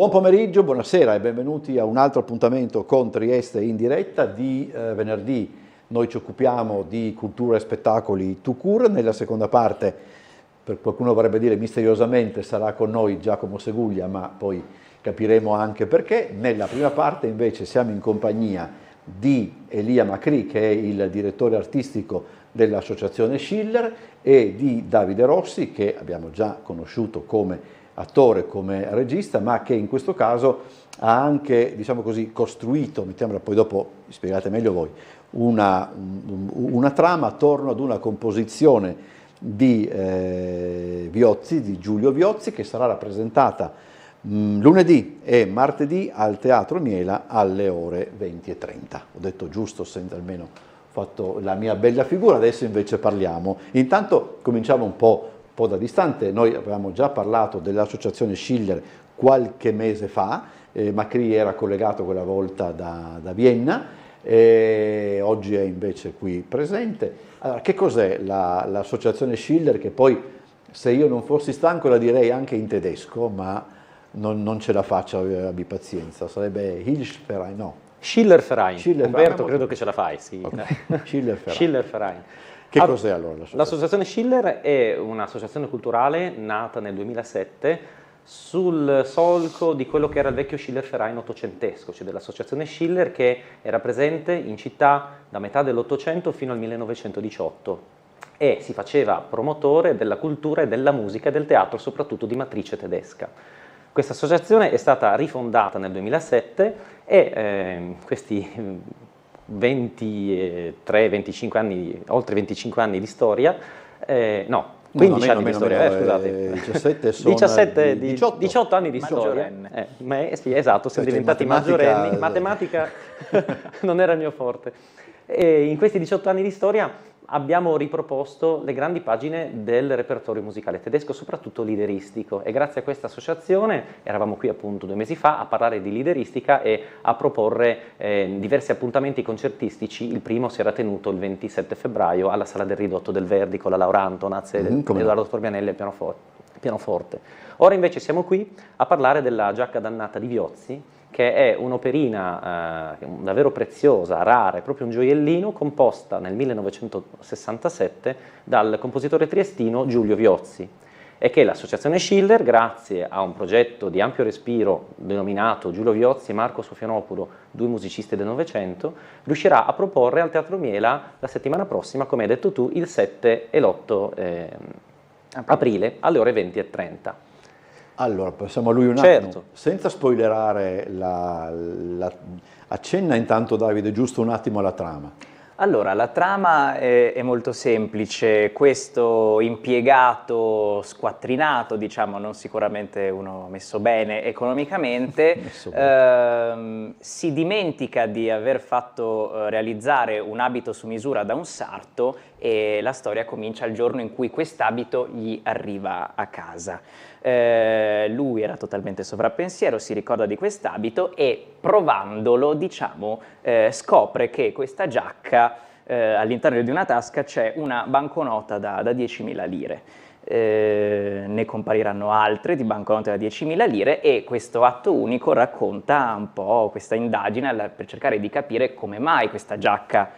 Buon pomeriggio, buonasera e benvenuti a un altro appuntamento con Trieste in diretta di venerdì. Noi ci occupiamo di cultura e spettacoli tout court. Nella seconda parte, per qualcuno vorrebbe dire misteriosamente, sarà con noi Giacomo Seguglia, ma poi capiremo anche perché. Nella prima parte invece siamo in compagnia di Elia Macri, che è il direttore artistico dell'associazione Schiller, e di Davide Rossi, che abbiamo già conosciuto come attore, come regista, ma che in questo caso ha anche, diciamo così, costruito, mettiamola poi dopo, spiegate meglio voi, una trama attorno ad una composizione di Viozzi, di Giulio Viozzi, che sarà rappresentata lunedì e martedì al Teatro Miela alle ore 20:30. Ho detto giusto, senza almeno fatto la mia bella figura, adesso invece parliamo. Intanto cominciamo un po' da distante. Noi avevamo già parlato dell'associazione Schiller qualche mese fa, Macri era collegato quella volta da Vienna, oggi è invece qui presente. Allora, che cos'è l'associazione Schiller, che poi, se io non fossi stanco, la direi anche in tedesco, ma non ce la faccio, abbi pazienza, sarebbe Hilfsverein, no? Schillerverein. Umberto, credo che ce la fai, sì. Okay. Schillerverein. Che cos'è allora l'associazione? L'associazione Schiller è un'associazione culturale nata nel 2007 sul solco di quello che era il vecchio Schillerverein ottocentesco, cioè dell'associazione Schiller, che era presente in città da metà dell'Ottocento fino al 1918 e si faceva promotore della cultura e della musica e del teatro, soprattutto di matrice tedesca. Questa associazione è stata rifondata nel 2007 e questi 23-25 anni, oltre 25 anni di storia, 15 anni di storia, scusate. 17 sono 18 anni di storia. Sì, esatto, siamo diventati maggiorenni. Matematica non era il mio forte. E in questi 18 anni di storia abbiamo riproposto le grandi pagine del repertorio musicale tedesco, soprattutto lideristico, e grazie a questa associazione eravamo qui appunto 2 mesi fa a parlare di lideristica e a proporre diversi appuntamenti concertistici. Il primo si era tenuto il 27 febbraio alla Sala del Ridotto del Verdi con la Laura Antonaz e Edoardo Torbianelli al pianoforte. Ora invece siamo qui a parlare della Giacca dannata di Viozzi, che è un'operina davvero preziosa, rara, è proprio un gioiellino, composta nel 1967 dal compositore triestino Giulio Viozzi, e che l'associazione Schiller, grazie a un progetto di ampio respiro denominato Giulio Viozzi e Marco Sofianopoulos, 2 musicisti del Novecento, riuscirà a proporre al Teatro Miela la settimana prossima, come hai detto tu, il 7 e l'8 aprile alle ore 20:30. Allora, passiamo a lui un attimo, senza spoilerare accenna intanto, Davide, giusto un attimo alla trama. Allora, la trama è molto semplice. Questo impiegato squattrinato, diciamo, non sicuramente uno messo bene economicamente, si dimentica di aver fatto realizzare un abito su misura da un sarto, e la storia comincia il giorno in cui quest'abito gli arriva a casa. Lui era totalmente sovrappensiero, si ricorda di quest'abito e, provandolo, diciamo, scopre che questa giacca, all'interno di una tasca c'è una banconota da 10.000 lire. Ne compariranno altre di banconote da 10.000 lire, e questo atto unico racconta un po' questa indagine per cercare di capire come mai questa giacca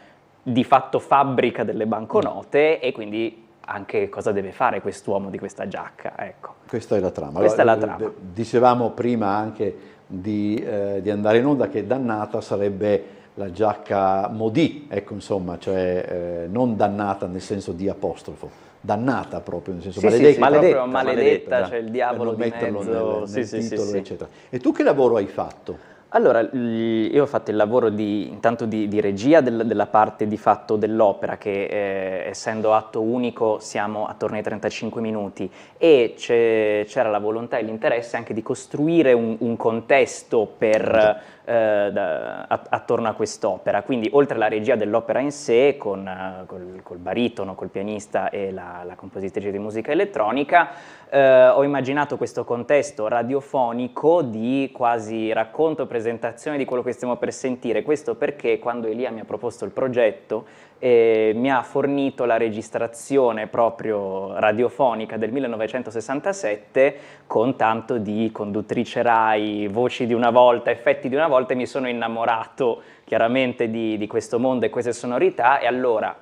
di fatto fabbrica delle banconote, e quindi anche cosa deve fare quest'uomo di questa giacca, ecco. Questa è la trama. Questa è la trama. Dicevamo prima anche di andare in onda che dannata sarebbe la giacca maudit, ecco, insomma, cioè non dannata nel senso di apostrofo, dannata proprio nel senso maledetta, c'è il diavolo di mezzo, nel titolo, eccetera. E tu che lavoro hai fatto? Allora, io ho fatto il lavoro intanto di regia della parte di fatto dell'opera, che essendo atto unico siamo attorno ai 35 minuti, e c'era la volontà e l'interesse anche di costruire un contesto per attorno a quest'opera. Quindi oltre alla regia dell'opera in sé, col baritono, col pianista e la compositrice di musica elettronica, ho immaginato questo contesto radiofonico di quasi racconto, presentazione di quello che stiamo per sentire. Questo perché quando Elia mi ha proposto il progetto mi ha fornito la registrazione proprio radiofonica del 1967 con tanto di conduttrice Rai, voci di una volta, effetti di una volta, e mi sono innamorato chiaramente di questo mondo e queste sonorità. E allora,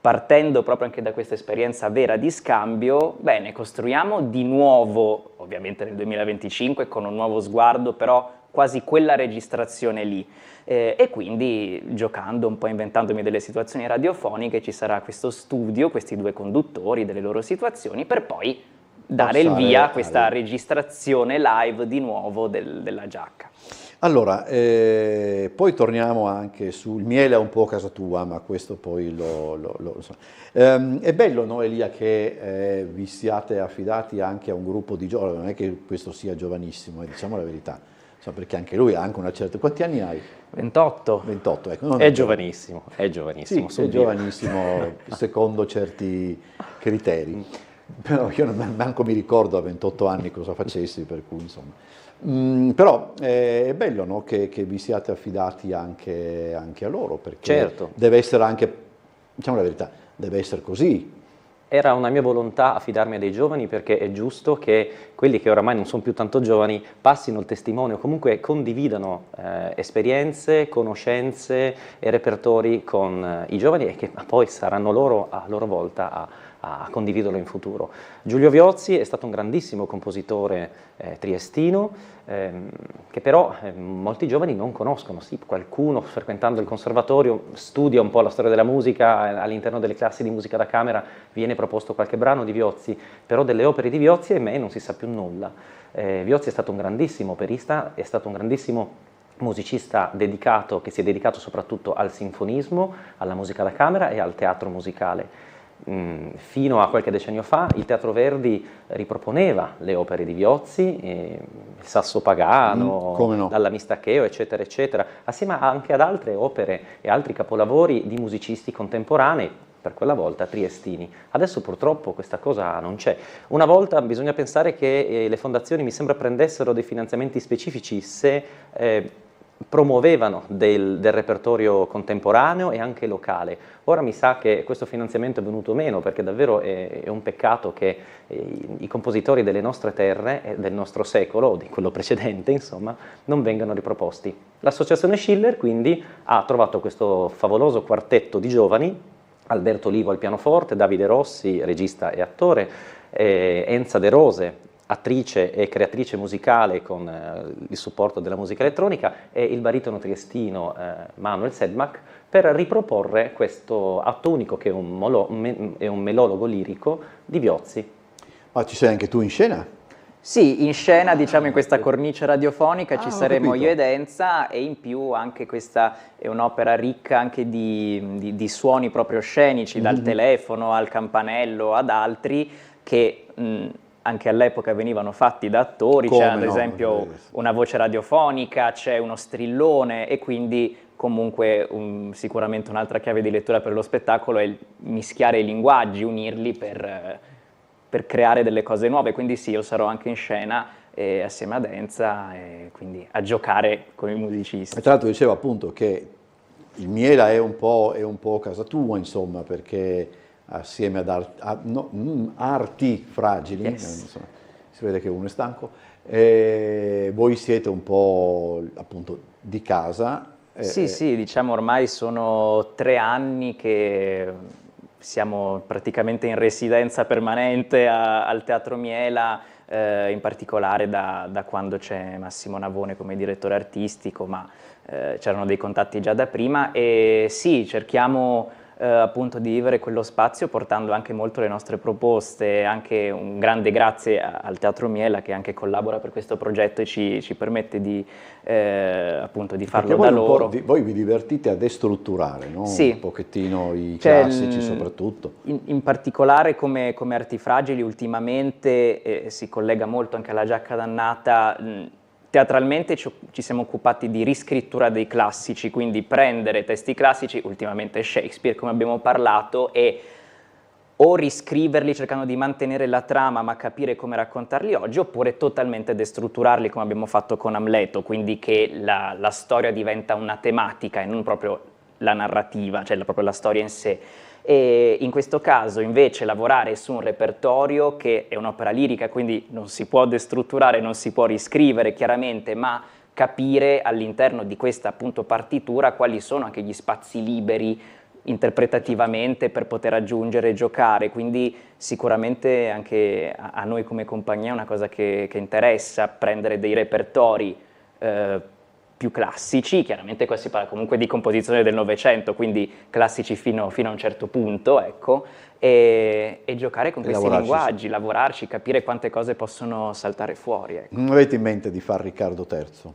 partendo proprio anche da questa esperienza vera di scambio, bene, costruiamo di nuovo, ovviamente nel 2025 con un nuovo sguardo, però quasi quella registrazione lì. E quindi giocando un po', inventandomi delle situazioni radiofoniche, ci sarà questo studio, questi due conduttori, delle loro situazioni, per poi dare il via a questa registrazione live di nuovo della giacca. Allora, poi torniamo anche sul miele, è un po' casa tua, ma questo poi lo so. È bello, no, Elia, che vi siate affidati anche a un gruppo di giovani, non è che questo sia giovanissimo, diciamo la verità. Perché anche lui ha anche una certa... Quanti anni hai? 28. 28, ecco. È giovanissimo, è giovanissimo. Sì, è giovanissimo secondo certi criteri. Però io manco mi ricordo a 28 anni cosa facessi, per cui insomma... però è bello, no, che vi siate affidati anche a loro, perché certo, deve essere anche, diciamo la verità, deve essere così. Era una mia volontà affidarmi a dei giovani, perché è giusto che quelli che oramai non sono più tanto giovani passino il testimone o comunque condividano esperienze, conoscenze e repertori con i giovani, e che poi saranno loro a loro volta a condividerlo in futuro. Giulio Viozzi è stato un grandissimo compositore triestino, che però molti giovani non conoscono. Sì, qualcuno frequentando il conservatorio studia un po' la storia della musica, all'interno delle classi di musica da camera viene proposto qualche brano di Viozzi, però delle opere di Viozzi, ahimè, non si sa più nulla. Viozzi è stato un grandissimo operista, è stato un grandissimo musicista dedicato, che si è dedicato soprattutto al sinfonismo, alla musica da camera e al teatro musicale. Fino a qualche decennio fa il Teatro Verdi riproponeva le opere di Viozzi, il Sasso Pagano, no, l'All'Amistacheo, eccetera, eccetera, assieme anche ad altre opere e altri capolavori di musicisti contemporanei, per quella volta triestini. Adesso purtroppo questa cosa non c'è. Una volta bisogna pensare che le fondazioni, mi sembra, prendessero dei finanziamenti specifici se promuovevano del repertorio contemporaneo e anche locale. Ora mi sa che questo finanziamento è venuto meno, perché davvero è un peccato che i compositori delle nostre terre, del nostro secolo, o di quello precedente, insomma, non vengano riproposti. L'associazione Schiller quindi ha trovato questo favoloso quartetto di giovani: Alberto Olivo al pianoforte, Davide Rossi, regista e attore, Enza De Rose, attrice e creatrice musicale con il supporto della musica elettronica, e il baritono triestino Manuel Sedmak, per riproporre questo atto unico che è un melologo lirico di Viozzi. Ma ci sei anche tu in scena? Sì, in scena, diciamo, in questa cornice radiofonica ci saremo capito. io ed Enza, e in più anche questa è un'opera ricca anche di suoni proprio scenici, dal telefono al campanello ad altri, che anche all'epoca venivano fatti da attori. C'è ad esempio una voce radiofonica, c'è uno strillone, e quindi comunque sicuramente un'altra chiave di lettura per lo spettacolo è il mischiare i linguaggi, unirli per creare delle cose nuove. Quindi sì, io sarò anche in scena assieme ad Enza, e quindi a giocare con i musicisti. E tra l'altro dicevo appunto che il Miela è un po' casa tua, insomma, perché assieme ad arti fragili, insomma, si vede che uno è stanco, voi siete un po' appunto di casa. Sì, diciamo ormai sono 3 anni che siamo praticamente in residenza permanente al Teatro Miela, in particolare da quando c'è Massimo Navone come direttore artistico, ma c'erano dei contatti già da prima, e sì, cerchiamo appunto di vivere quello spazio portando anche molto le nostre proposte. Anche un grande grazie al Teatro Miela, che anche collabora per questo progetto e ci permette di appunto di farlo da loro. Voi vi divertite a destrutturare, no? Sì. Un pochettino i classici soprattutto. In particolare come Arti Fragili ultimamente si collega molto anche alla Giacca Dannata. teatralmente ci siamo occupati di riscrittura dei classici, quindi prendere testi classici, ultimamente Shakespeare come abbiamo parlato, e o riscriverli cercando di mantenere la trama ma capire come raccontarli oggi, oppure totalmente destrutturarli come abbiamo fatto con Amleto, quindi che la storia diventa una tematica e non proprio la narrativa, cioè proprio la storia in sé. E in questo caso invece lavorare su un repertorio che è un'opera lirica, quindi non si può destrutturare, non si può riscrivere chiaramente, ma capire all'interno di questa appunto partitura quali sono anche gli spazi liberi interpretativamente per poter aggiungere e giocare, quindi sicuramente anche a noi come compagnia è una cosa che interessa, prendere dei repertori più classici, chiaramente qua si parla comunque di composizione del Novecento, quindi classici fino a un certo punto, ecco, e giocare con questi linguaggi, lavorarci, capire quante cose possono saltare fuori. Ecco. Non avete in mente di fare Riccardo III?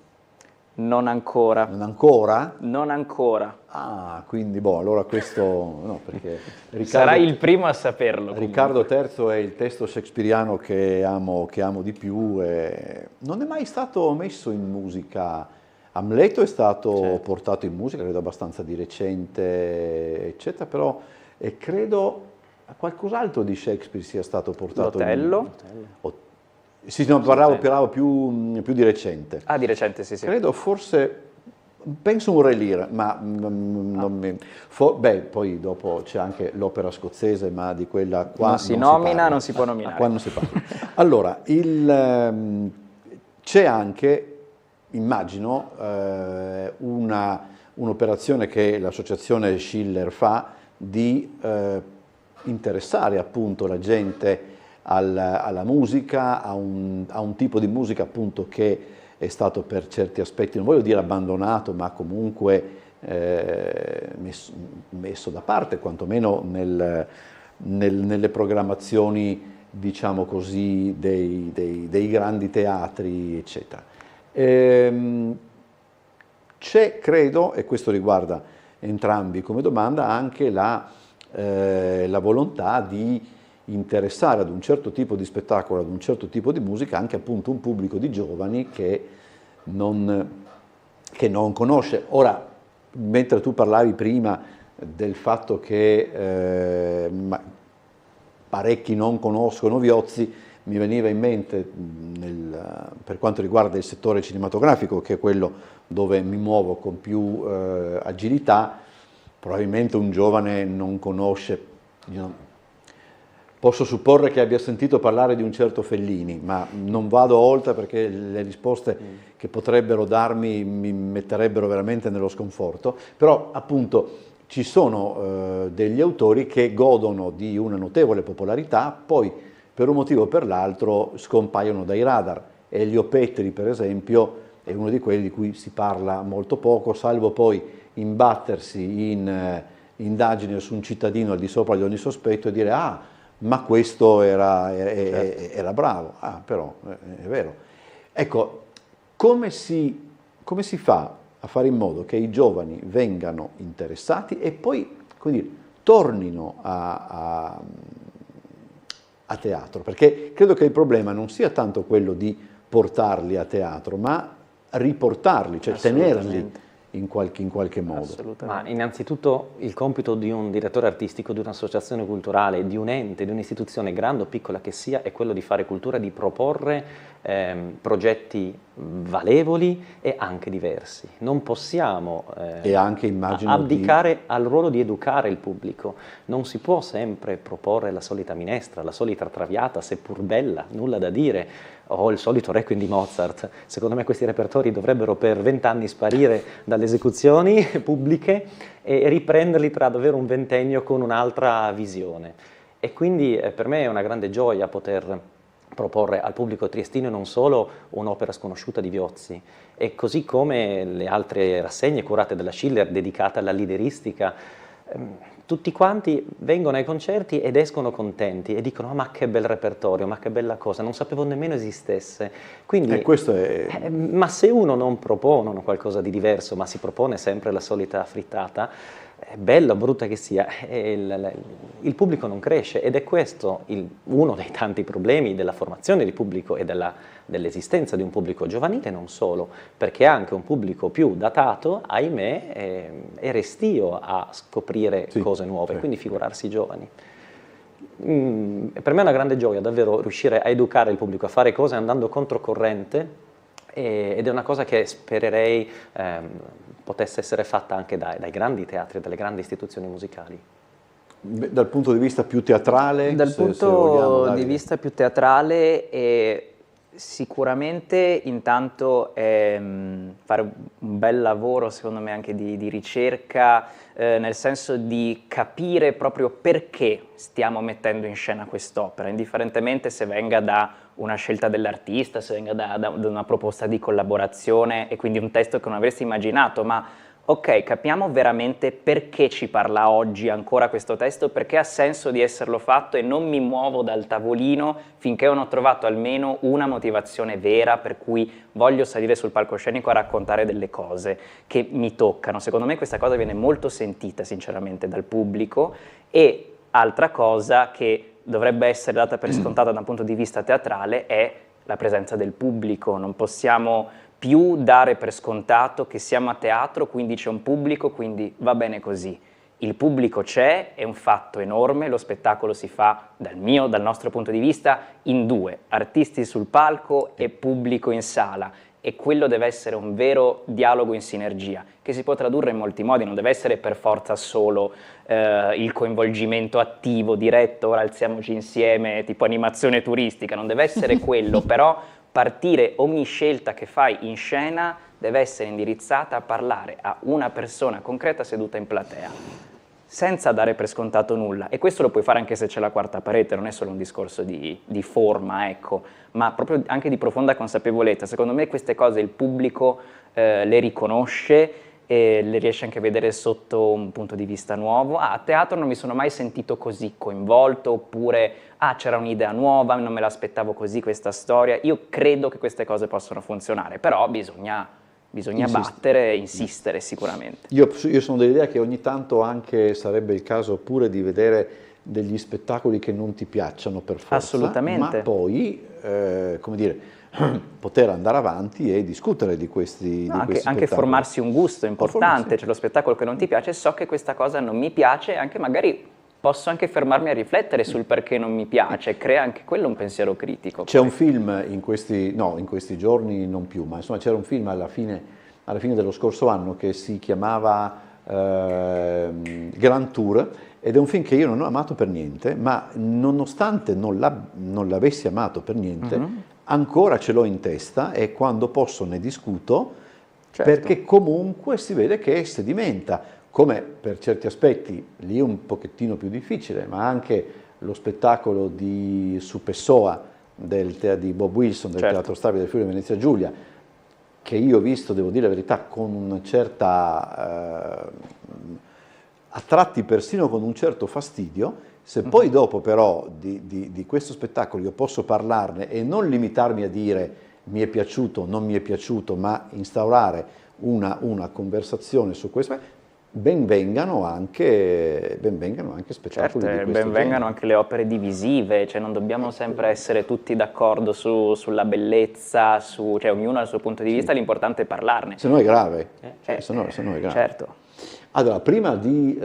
Non ancora. Non ancora? Non ancora. Ah, quindi allora questo... No, perché sarai il primo a saperlo. Riccardo III è il testo shakespeariano che amo di più e non è mai stato messo in musica. Amleto è stato portato in musica, credo abbastanza di recente, eccetera, però credo a qualcos'altro di Shakespeare sia stato portato L'Otello? Sì, no, parlavo più di recente. Ah, di recente, sì. Credo forse, penso un Re Lear, ma poi dopo c'è anche l'opera scozzese, ma di quella qua non si nomina, non si può nominare. Qua non si parla. Allora, c'è anche, immagino, un'operazione che l'associazione Schiller fa di interessare appunto la gente alla musica, a un tipo di musica appunto che è stato per certi aspetti, non voglio dire abbandonato, ma comunque messo da parte, quantomeno nelle programmazioni, diciamo così, dei grandi teatri, eccetera. C'è, credo, e questo riguarda entrambi come domanda, anche la volontà di interessare ad un certo tipo di spettacolo, ad un certo tipo di musica, anche appunto un pubblico di giovani che non conosce. Ora, mentre tu parlavi prima del fatto che parecchi non conoscono Viozzi, mi veniva in mente, per quanto riguarda il settore cinematografico, che è quello dove mi muovo con più agilità, probabilmente un giovane non conosce. Posso supporre che abbia sentito parlare di un certo Fellini, ma non vado oltre perché le risposte che potrebbero darmi mi metterebbero veramente nello sconforto, però appunto ci sono degli autori che godono di una notevole popolarità, poi per un motivo o per l'altro scompaiono dai radar. Elio Petri, per esempio, è uno di quelli di cui si parla molto poco, salvo poi imbattersi in indagini su un cittadino al di sopra di ogni sospetto e dire ma questo era bravo, però è vero. Ecco, come si fa a fare in modo che i giovani vengano interessati e poi, come dire, tornino a teatro? Perché credo che il problema non sia tanto quello di portarli a teatro, ma riportarli, cioè tenerli in qualche modo. Ma innanzitutto il compito di un direttore artistico, di un'associazione culturale, di un ente, di un'istituzione grande o piccola che sia, è quello di fare cultura, di proporre progetti valevoli e anche diversi. Non possiamo e anche, immagino, abdicare al ruolo di educare il pubblico. Non si può sempre proporre la solita minestra, la solita traviata, seppur bella, nulla da dire, o il solito Requiem di Mozart. Secondo me questi repertori dovrebbero per 20 anni sparire dalle esecuzioni pubbliche e riprenderli tra davvero un ventennio con un'altra visione. E quindi per me è una grande gioia poter proporre al pubblico triestino non solo un'opera sconosciuta di Viozzi, e così come le altre rassegne curate dalla Schiller dedicate alla lideristica. Tutti quanti vengono ai concerti ed escono contenti e dicono ma che bel repertorio, ma che bella cosa, non sapevo nemmeno esistesse. Quindi, questo è... ma se uno non propone qualcosa di diverso, ma si propone sempre la solita frittata, bella o brutta che sia, il pubblico non cresce, ed è questo uno dei tanti problemi della formazione di pubblico e dell'esistenza di un pubblico giovanile, non solo, perché anche un pubblico più datato, ahimè, è restio a scoprire cose nuove, quindi figurarsi i giovani. Per me è una grande gioia davvero riuscire a educare il pubblico a fare cose andando controcorrente, ed è una cosa che spererei potesse essere fatta anche dai grandi teatri, dalle grandi istituzioni musicali. Dal punto di vista più teatrale? Dal punto di vista più teatrale, sicuramente intanto fare un bel lavoro, secondo me, anche di ricerca, nel senso di capire proprio perché stiamo mettendo in scena quest'opera, indifferentemente se venga da una scelta dell'artista, se venga da una proposta di collaborazione e quindi un testo che non avresti immaginato, ma ok, capiamo veramente perché ci parla oggi ancora questo testo, perché ha senso di esserlo fatto, e non mi muovo dal tavolino finché non ho trovato almeno una motivazione vera per cui voglio salire sul palcoscenico a raccontare delle cose che mi toccano. Secondo me questa cosa viene molto sentita sinceramente dal pubblico, e altra cosa che dovrebbe essere data per scontata da un punto di vista teatrale è la presenza del pubblico. Non possiamo più dare per scontato che siamo a teatro, quindi c'è un pubblico, quindi va bene così. Il pubblico c'è, è un fatto enorme, lo spettacolo si fa dal nostro punto di vista in due: artisti sul palco e pubblico in sala, e quello deve essere un vero dialogo in sinergia, che si può tradurre in molti modi, non deve essere per forza solo il coinvolgimento attivo, diretto, ora alziamoci insieme, tipo animazione turistica, non deve essere quello, però partire, ogni scelta che fai in scena deve essere indirizzata a parlare a una persona concreta seduta in platea, senza dare per scontato nulla. E questo lo puoi fare anche se c'è la quarta parete, non è solo un discorso di forma, ecco, ma proprio anche di profonda consapevolezza. Secondo me queste cose il pubblico le riconosce e le riesce anche a vedere sotto un punto di vista nuovo. A teatro non mi sono mai sentito così coinvolto, oppure c'era un'idea nuova, non me l'aspettavo così questa storia. Io credo che queste cose possano funzionare, però bisogna battere e insistere sicuramente. Io sono dell'idea che ogni tanto anche sarebbe il caso pure di vedere degli spettacoli che non ti piacciono per forza, assolutamente, ma poi, come dire, poter andare avanti e discutere di questi anche formarsi un gusto è importante. C'è lo spettacolo che non ti piace, so che questa cosa non mi piace, anche magari posso anche fermarmi a riflettere sul perché non mi piace, crea anche quello un pensiero critico. C'è un film in questi giorni non più, ma insomma c'era un film alla fine dello scorso anno che si chiamava Grand Tour, ed è un film che io non ho amato per niente, ma nonostante non l'avessi amato per niente, ancora ce l'ho in testa, e quando posso ne discuto, certo, perché comunque si vede che sedimenta, come per certi aspetti lì è un pochettino più difficile, ma anche lo spettacolo su Pessoa di Bob Wilson del Teatro Stabile del Friuli Venezia Giulia, che io ho visto, devo dire la verità, con una certa, a tratti persino con un certo fastidio. Se poi dopo però di questo spettacolo io posso parlarne e non limitarmi a dire mi è piaciuto o non mi è piaciuto, ma instaurare una conversazione su questo, ben vengano anche spettacoli di questo ben vengano anche le opere divisive, cioè non dobbiamo sempre essere tutti d'accordo sulla bellezza, cioè ognuno ha il suo punto di vista, l'importante è parlarne. Se no è grave, se no è grave. Certo. Allora, prima di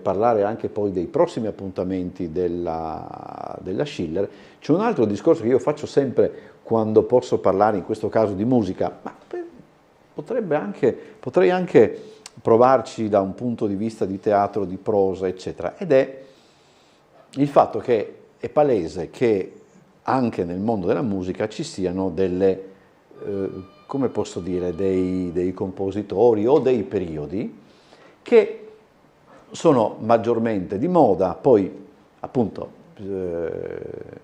parlare anche poi dei prossimi appuntamenti della Schiller, c'è un altro discorso che io faccio sempre quando posso parlare, in questo caso di musica, ma potrei anche provarci da un punto di vista di teatro, di prosa, eccetera, ed è il fatto che è palese che anche nel mondo della musica ci siano delle, come posso dire, dei compositori o dei periodi che sono maggiormente di moda, poi appunto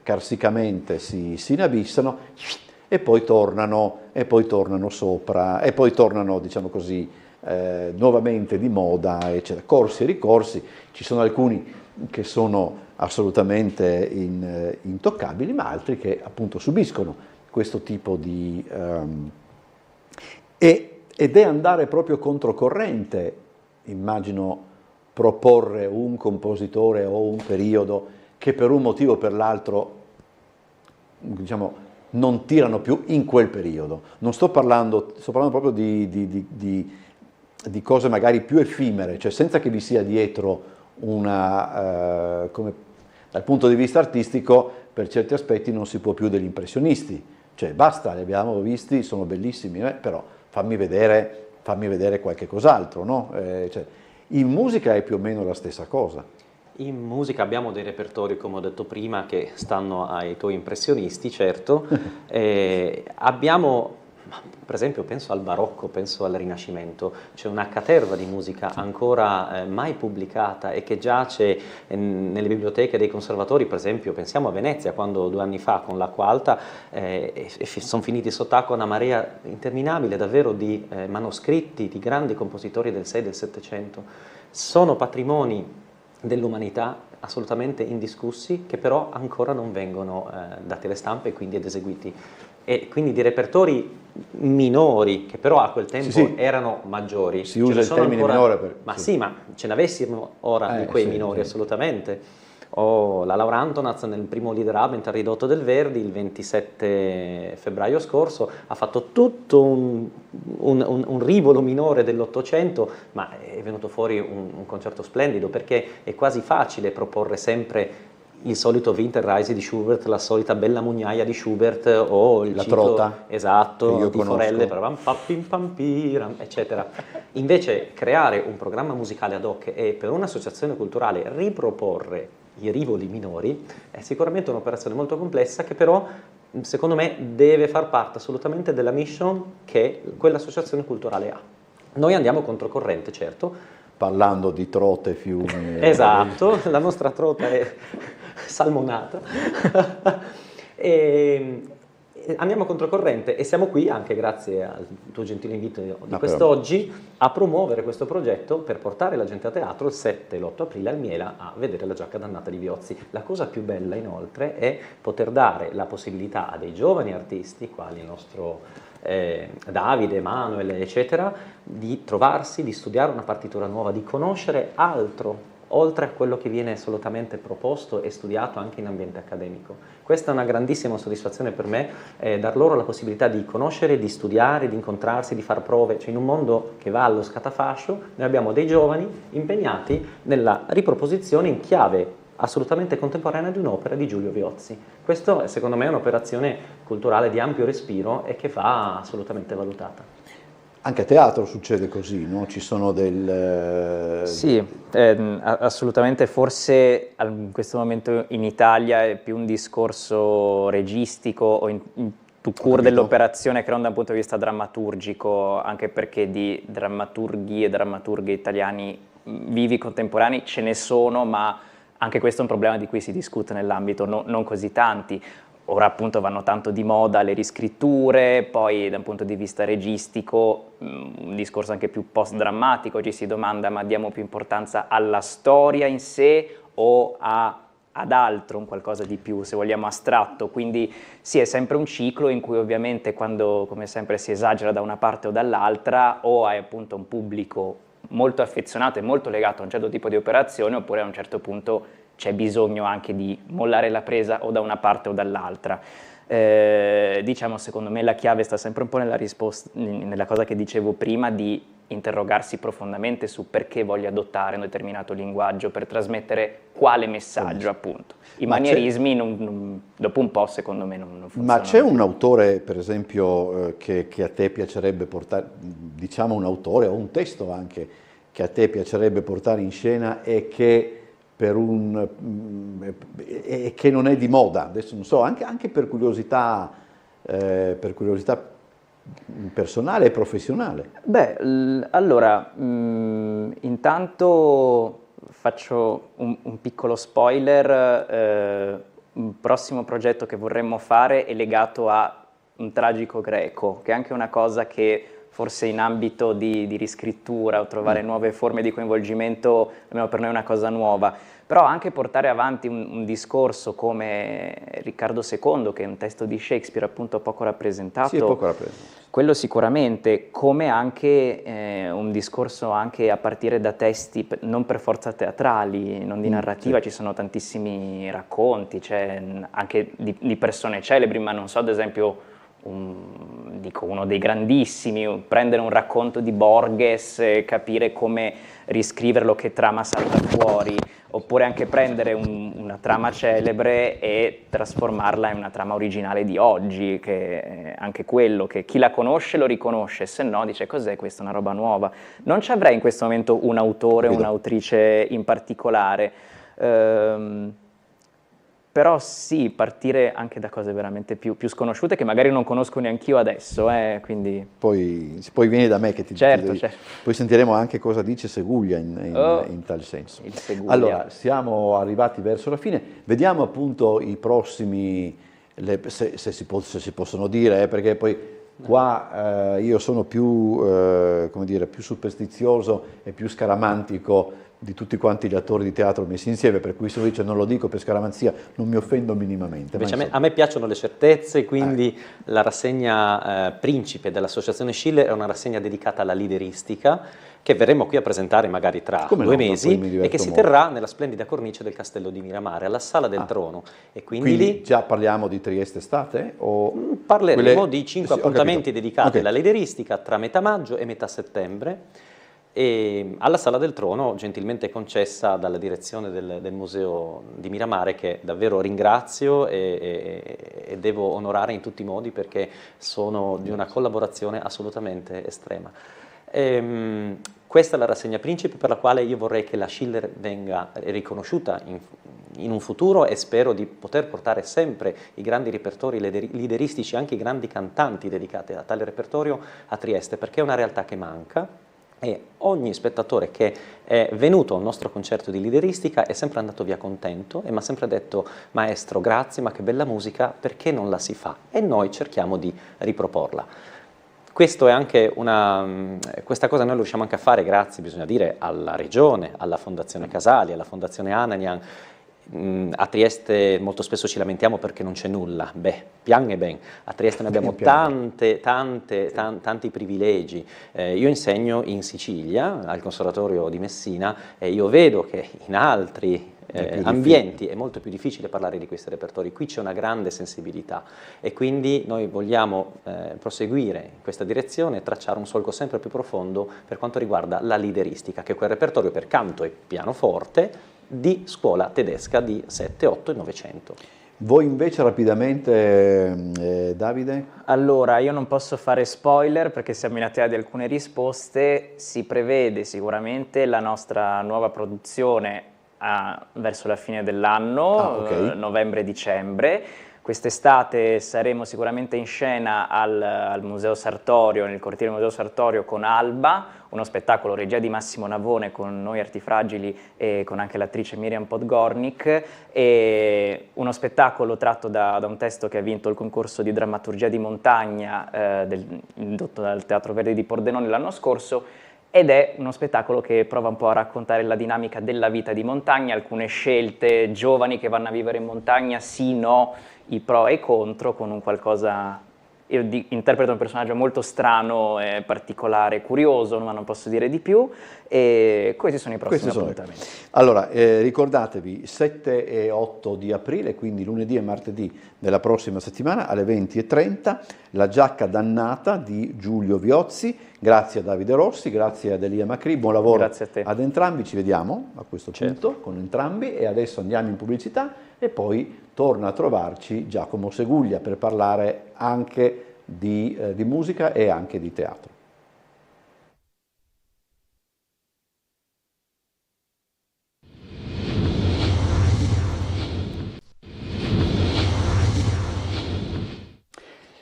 carsicamente si inabissano e poi tornano sopra, e poi tornano, diciamo così, nuovamente di moda, eccetera. Corsi e ricorsi, ci sono alcuni che sono assolutamente intoccabili, ma altri che appunto subiscono questo tipo di... ed è andare proprio controcorrente, immagino, proporre un compositore o un periodo che per un motivo o per l'altro, diciamo, non tirano più in quel periodo. Non sto parlando proprio di cose magari più effimere, cioè senza che vi sia dietro una, come, dal punto di vista artistico, per certi aspetti non si può più degli impressionisti, cioè basta, li abbiamo visti, sono bellissimi, però fammi vedere qualche cos'altro, no? Cioè, in musica è più o meno la stessa cosa. In musica abbiamo dei repertori, come ho detto prima, che stanno ai tuoi impressionisti, certo. Abbiamo, per esempio, penso al barocco, penso al Rinascimento, c'è una caterva di musica ancora mai pubblicata e che giace nelle biblioteche dei conservatori. Per esempio, pensiamo a Venezia, quando 2 anni fa con l'Acqua Alta sono finiti sott'acqua una marea interminabile davvero di manoscritti di grandi compositori del 6 e del 700. Sono patrimoni dell'umanità assolutamente indiscussi, che però ancora non vengono dati alle stampe e quindi ed eseguiti. E quindi di repertori minori, che però a quel tempo erano maggiori. Si usa il termine ancora, minore per... Ma sì, ma ce n'avessimo ora di quei minori, assolutamente. La Laura Antonaz nel primo Liederabend al Ridotto del Verdi il 27 febbraio scorso ha fatto tutto un rivolo minore dell'Ottocento, ma è venuto fuori un concerto splendido, perché è quasi facile proporre sempre il solito Winterreise di Schubert, la solita Bella Mugnaia di Schubert o il La ciclo trota, esatto di Forelle, eccetera. Invece creare un programma musicale ad hoc e per un'associazione culturale riproporre i rivoli minori è sicuramente un'operazione molto complessa, che però secondo me deve far parte assolutamente della mission che quell'associazione culturale ha. Noi andiamo controcorrente, certo. Parlando di trote, fiumi... Esatto, la nostra trota è salmonata. Andiamo controcorrente e siamo qui anche grazie al tuo gentile invito di quest'oggi a promuovere questo progetto per portare la gente a teatro il 7 e l'8 aprile al Miela a vedere La giacca dannata di Viozzi. La cosa più bella inoltre è poter dare la possibilità a dei giovani artisti, quali il nostro Davide, Manuel, eccetera, di trovarsi, di studiare una partitura nuova, di conoscere altro oltre a quello che viene assolutamente proposto e studiato anche in ambiente accademico. Questa è una grandissima soddisfazione per me, dar loro la possibilità di conoscere, di studiare, di incontrarsi, di far prove. Cioè, in un mondo che va allo scatafascio, noi abbiamo dei giovani impegnati nella riproposizione in chiave assolutamente contemporanea di un'opera di Giulio Viozzi. Questo secondo me è un'operazione culturale di ampio respiro e che va assolutamente valutata. Anche a teatro succede così, no? Ci sono Sì, assolutamente, forse in questo momento in Italia è più un discorso registico o in tout court dell'operazione che non da un punto di vista drammaturgico, anche perché di drammaturghi e drammaturghe italiani vivi contemporanei ce ne sono, ma anche questo è un problema di cui si discute nell'ambito, non così tanti. Ora appunto vanno tanto di moda le riscritture, poi da un punto di vista registico un discorso anche più post-drammatico, ci si domanda: ma diamo più importanza alla storia in sé o ad altro, un qualcosa di più, se vogliamo, astratto? Quindi sì, è sempre un ciclo in cui ovviamente quando, come sempre, si esagera da una parte o dall'altra, o hai appunto un pubblico molto affezionato e molto legato a un certo tipo di operazione, oppure a un certo punto c'è bisogno anche di mollare la presa o da una parte o dall'altra. Diciamo, secondo me la chiave sta sempre un po' nella risposta, nella cosa che dicevo prima, di interrogarsi profondamente su perché voglio adottare un determinato linguaggio per trasmettere quale messaggio, appunto. I manierismi dopo un po', secondo me, non funzionano. Ma c'è un autore, per esempio, che a te piacerebbe portare, diciamo un autore o un testo anche, che a te piacerebbe portare in scena e che che non è di moda, adesso non so, anche per curiosità personale e professionale? Beh, allora, intanto faccio un piccolo spoiler, un prossimo progetto che vorremmo fare è legato a un tragico greco, che è anche una cosa che forse in ambito di riscrittura o trovare nuove forme di coinvolgimento, almeno per noi è una cosa nuova. Però anche portare avanti un discorso come Riccardo II, che è un testo di Shakespeare appunto poco rappresentato, sì, è poco rappresentato. Quello sicuramente, come anche un discorso anche a partire da testi non per forza teatrali, non di narrativa, ci sono tantissimi racconti, c'è anche di persone celebri, ma non so, ad esempio, dico uno dei grandissimi, prendere un racconto di Borges e capire come riscriverlo, che trama salta fuori, oppure anche prendere una trama celebre e trasformarla in una trama originale di oggi, che è anche quello che chi la conosce lo riconosce, se no dice cos'è questa, una roba nuova. Non ci avrei in questo momento un autore o un'autrice in particolare, però sì, partire anche da cose veramente più sconosciute che magari non conosco neanch'io adesso, quindi... Poi vieni da me che ti certo. Poi sentiremo anche cosa dice Seguglia in tal senso. Allora, siamo arrivati verso la fine, vediamo appunto i prossimi, se si possono dire, perché poi qua io sono più, come dire, più superstizioso e più scaramantico di tutti quanti gli attori di teatro messi insieme, per cui se lo dice non lo dico per scaramanzia, non mi offendo minimamente. Invece a me piacciono le certezze, quindi la rassegna Principe dell'Associazione Schiller è una rassegna dedicata alla lideristica, che verremo qui a presentare magari tra 2 mesi e che si terrà nella splendida cornice del Castello di Miramare, alla Sala del Trono. E quindi lì già parliamo di Trieste estate? O parleremo di 5 appuntamenti dedicati alla lideristica tra metà maggio e metà settembre. E alla Sala del Trono, gentilmente concessa dalla direzione del Museo di Miramare, che davvero ringrazio e devo onorare in tutti i modi, perché sono di una collaborazione assolutamente estrema. Questa è la rassegna Principe, per la quale io vorrei che la Schiller venga riconosciuta in un futuro, e spero di poter portare sempre i grandi repertori lideristici, anche i grandi cantanti dedicati a tale repertorio, a Trieste, perché è una realtà che manca. E ogni spettatore che è venuto al nostro concerto di lideristica è sempre andato via contento e mi ha sempre detto: maestro, grazie, ma che bella musica, perché non la si fa? E noi cerchiamo di riproporla. Questo è anche questa cosa noi lo riusciamo anche a fare grazie, bisogna dire, alla Regione, alla Fondazione Casali, alla Fondazione Ananian. A Trieste molto spesso ci lamentiamo perché non c'è nulla, piange ben, a Trieste noi abbiamo tanti privilegi. Io insegno in Sicilia, al Conservatorio di Messina, e io vedo che in altri ambienti è molto più difficile parlare di questi repertori. Qui c'è una grande sensibilità e quindi noi vogliamo proseguire in questa direzione e tracciare un solco sempre più profondo per quanto riguarda la lideristica, che è quel repertorio per canto e pianoforte di scuola tedesca di 7, 8 e 900. Voi invece rapidamente, Davide? Allora, io non posso fare spoiler perché siamo in attesa di alcune risposte. Si prevede sicuramente la nostra nuova produzione verso la fine dell'anno, novembre-dicembre. Quest'estate saremo sicuramente in scena al Museo Sartorio, nel cortile Museo Sartorio, con Alba, uno spettacolo regia di Massimo Navone con noi Artifragili e con anche l'attrice Miriam Podgornik, e uno spettacolo tratto da un testo che ha vinto il concorso di drammaturgia di montagna indotto dal Teatro Verdi di Pordenone l'anno scorso, ed è uno spettacolo che prova un po' a raccontare la dinamica della vita di montagna, alcune scelte, giovani che vanno a vivere in montagna, sì, no, i pro e i contro, con un qualcosa... Io interpreto un personaggio molto strano, particolare, curioso, ma non posso dire di più, e questi sono i prossimi appuntamenti. Allora, ricordatevi, 7 e 8 di aprile, quindi lunedì e martedì della prossima settimana alle 20:30, La giacca dannata di Giulio Viozzi. Grazie a Davide Rossi, grazie ad Elia Macri, buon lavoro ad entrambi, ci vediamo a questo punto con entrambi, e adesso andiamo in pubblicità e poi torna a trovarci Giacomo Seguglia per parlare anche di musica e anche di teatro.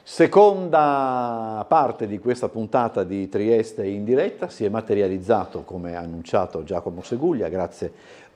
Seconda parte di questa puntata di Trieste in diretta, si è materializzato, come annunciato, Giacomo Seguglia, grazie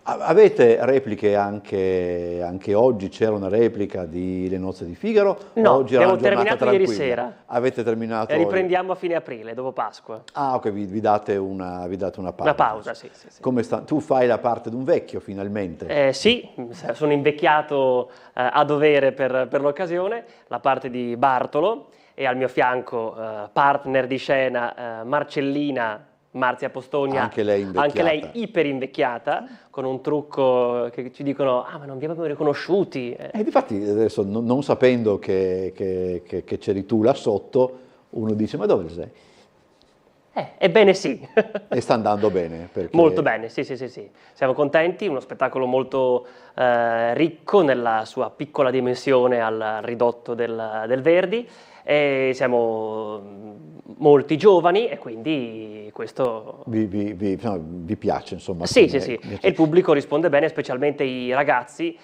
Avete repliche anche oggi? C'era una replica di Le nozze di Figaro? No, oggi era abbiamo una giornata terminato ieri tranquilla? sera. Avete terminato? E riprendiamo a fine aprile, dopo Pasqua. Ah, ok, vi date una pausa. Una pausa, sì. Come tu fai la parte di un vecchio finalmente? Sì, sono invecchiato a dovere per l'occasione, la parte di Bartolo, e al mio fianco partner di scena Marcellina Marzia Postogna, Anche lei invecchiata. anche lei iper invecchiata, con un trucco che ci dicono ma non vi abbiamo riconosciuti. Difatti adesso non sapendo che c'eri tu là sotto, uno dice ma dove sei? Ebbene sì. E sta andando bene? Perché... Molto bene, sì. Siamo contenti, uno spettacolo molto ricco nella sua piccola dimensione al ridotto del Verdi, e siamo molti giovani e quindi questo... Vi piace, insomma? Sì. E il pubblico risponde bene, specialmente i ragazzi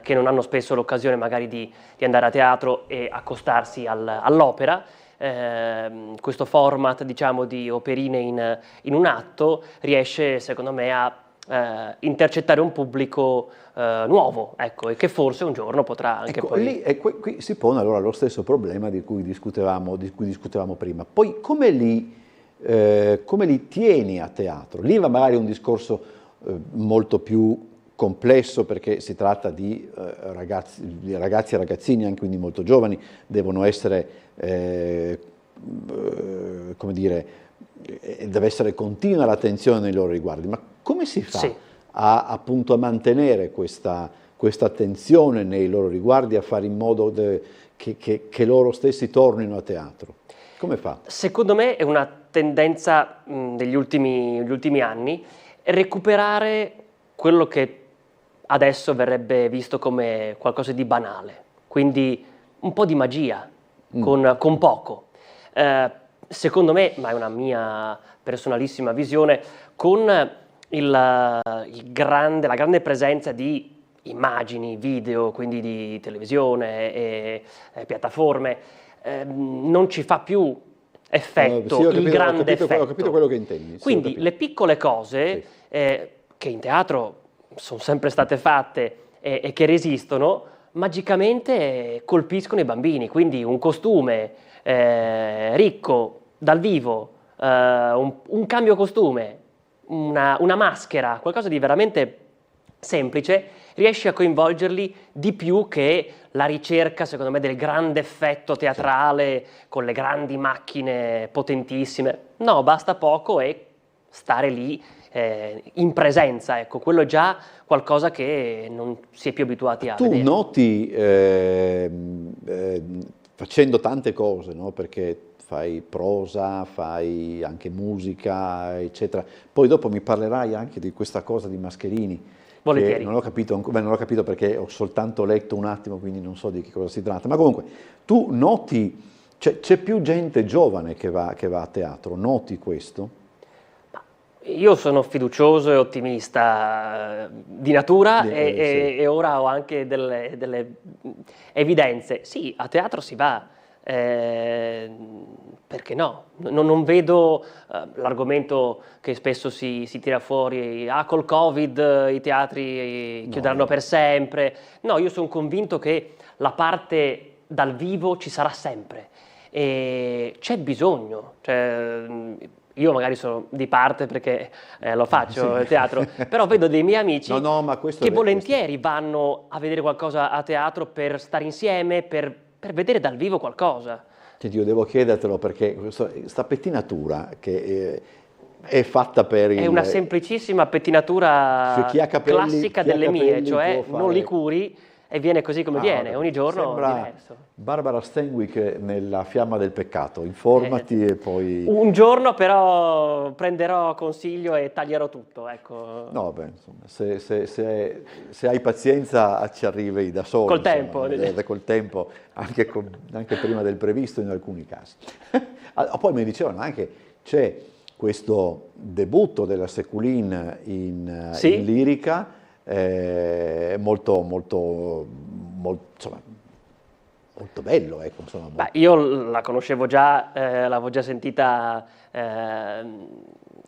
che non hanno spesso l'occasione magari di andare a teatro e accostarsi all'opera. Questo format, diciamo, di operine in un atto riesce, secondo me, a intercettare un pubblico nuovo, ecco, e che forse un giorno potrà anche poi... Qui si pone allora lo stesso problema di cui discutevamo prima. Poi come li tieni a teatro? Lì va magari un discorso molto più complesso, perché si tratta di ragazzi e ragazzini, anche quindi molto giovani, devono essere, come dire, deve essere continua l'attenzione nei loro riguardi. Ma come si fa appunto a mantenere questa attenzione nei loro riguardi, a fare in modo che loro stessi tornino a teatro? Come fa? Secondo me è una tendenza degli ultimi anni recuperare quello che adesso verrebbe visto come qualcosa di banale, quindi un po' di magia con poco. Secondo me, ma è una mia personalissima visione, con la grande presenza di immagini, video, quindi di televisione e piattaforme, non ci fa più effetto il grande effetto. Ho capito quello che intendi. Quindi le piccole cose che in teatro sono sempre state fatte e che resistono, magicamente colpiscono i bambini. Quindi un costume ricco dal vivo, un cambio costume, una maschera, qualcosa di veramente semplice, riesce a coinvolgerli di più che la ricerca, secondo me, del grande effetto teatrale con le grandi macchine potentissime. No, basta poco e stare lì in presenza, ecco, quello è già qualcosa che non si è più abituati a vedere. Tu noti, facendo tante cose, no? Perché fai prosa, fai anche musica, eccetera, poi dopo mi parlerai anche di questa cosa di Mascherini. Volentieri. Non l'ho capito perché ho soltanto letto un attimo, quindi non so di che cosa si tratta, ma comunque tu noti, c'è più gente giovane che va a teatro, noti questo? Io sono fiducioso e ottimista di natura e ora ho anche delle evidenze. Sì, a teatro si va, perché no? Non vedo l'argomento che spesso si tira fuori, col Covid i teatri chiuderanno per sempre. No, io sono convinto che la parte dal vivo ci sarà sempre e c'è bisogno. Io magari sono di parte perché lo faccio il teatro, però vedo dei miei amici che volentieri vanno a vedere qualcosa a teatro per stare insieme, per vedere dal vivo qualcosa. Io devo chiedertelo perché questa pettinatura che è fatta per È una semplicissima pettinatura classica delle mie, cioè non li curi e viene così come viene, ogni giorno diverso. Barbara Stanwyck nella Fiamma del peccato, informati e poi... Un giorno però prenderò consiglio e taglierò tutto, ecco. No, beh, insomma, se hai pazienza ci arrivi da solo. Col tempo. Col tempo, anche prima del previsto in alcuni casi. Poi mi dicevano anche, c'è questo debutto della Seculin in lirica, molto bello, ecco, insomma. Beh, io la conoscevo già, l'avevo già sentita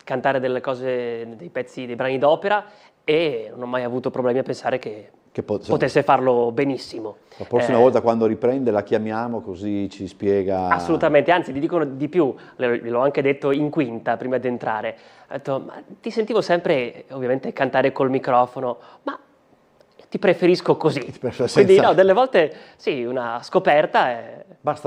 cantare delle cose, dei pezzi, dei brani d'opera, e non ho mai avuto problemi a pensare che potesse farlo benissimo. La prossima volta quando riprende la chiamiamo così ci spiega... Assolutamente, anzi ti dicono di più, l'ho anche detto in quinta prima di entrare, ho detto, ma ti sentivo sempre ovviamente cantare col microfono, ma ti preferisco così. Quindi no, delle volte sì, una scoperta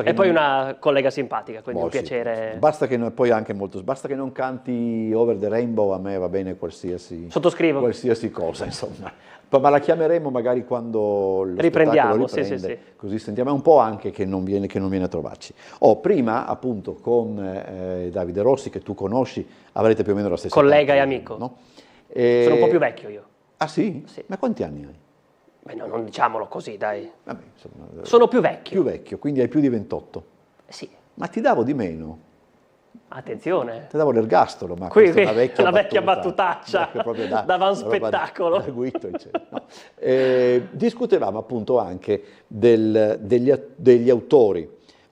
e poi una collega simpatica, quindi un piacere. Sì. Basta che poi anche basta che non canti Over the Rainbow, a me va bene qualsiasi cosa, insomma. Ma la chiameremo magari quando lo riprendiamo, riprende, sì. Così sentiamo un po' anche che non viene a trovarci. Prima appunto con Davide Rossi, che tu conosci, avrete più o meno la stessa collega età, e amico. No? Sono un po' più vecchio io. Ah sì? Sì. Ma quanti anni hai? Beh, no, non diciamolo così, dai. Vabbè, insomma, sono più vecchio. Più vecchio, quindi hai più di 28. Sì. Ma ti davo di meno. Attenzione. Ti davo l'ergastolo, ma qui questa è una vecchia battutaccia, dava un spettacolo. Discutevamo appunto anche degli autori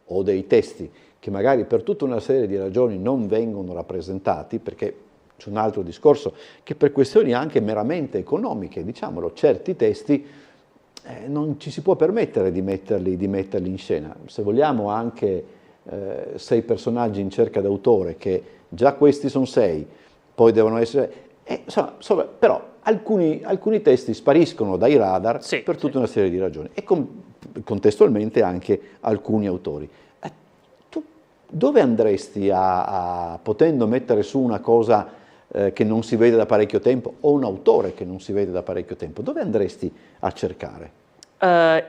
o dei testi che magari per tutta una serie di ragioni non vengono rappresentati, perché c'è un altro discorso che per questioni anche meramente economiche, diciamolo, certi testi non ci si può permettere di metterli in scena. Se vogliamo anche 6 personaggi in cerca d'autore, che già questi sono 6, poi devono essere... però alcuni testi spariscono dai radar per tutta una serie di ragioni e contestualmente anche alcuni autori. Tu dove andresti potendo mettere su una cosa che non si vede da parecchio tempo, o un autore che non si vede da parecchio tempo, dove andresti a cercare?